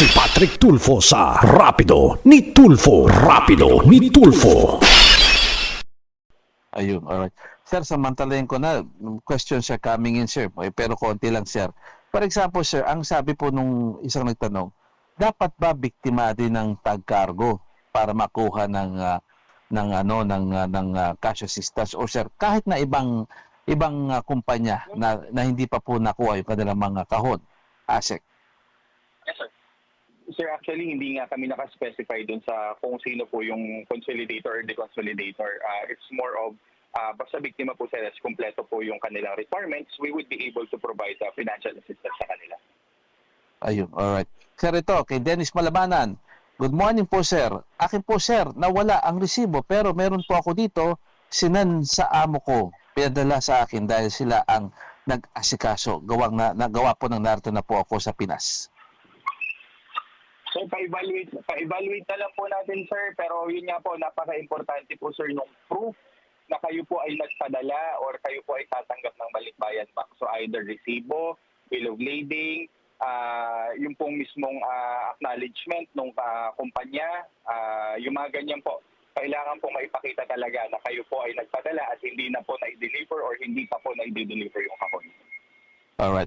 si Patrick Tulfo sa Rapido ni Tulfo. Rapido ni Tulfo. Ayun, alright. Sir, samantalayan ko na, questions are coming in, sir. Pero konti lang, sir. For example, sir, ang sabi po nung isang nagtanong, dapat ba biktima din ng tag cargo para makuha ng cash assistance? O sir, kahit na ibang kumpanya na hindi pa po nakuha yung kanilang mga kahon, ASEC. Yes, sir. Sir, actually, hindi nga kami nakaspecify dun sa kung sino po yung consolidator or deconsolidator. It's more of, basta biktima po sila, kumpleto po yung kanilang requirements, we would be able to provide financial assistance sa kanila. Ayun, alright. Sir, ito, kay Dennis Malabanan. Good morning po, sir. Akin po, sir, nawala ang resibo pero meron po ako dito, sinan sa amo ko. Pinadala sa akin dahil sila ang nag-asikaso. Nagawa po ng narito na po ako sa Pinas. So, pa-evaluate na lang po natin, sir. Pero yun nga po, napaka-importante po, sir, nung proof na kayo po ay nagpadala or kayo po ay tatanggap ng balikbayan back. So, either resibo, bill of lading, yung pong mismong acknowledgement ng kumpanya, yung mga ganyan po. Kailangan po maipakita talaga na kayo po ay nagpadala at hindi na po na-deliver or hindi pa po na-deliver yung kahon. Alright.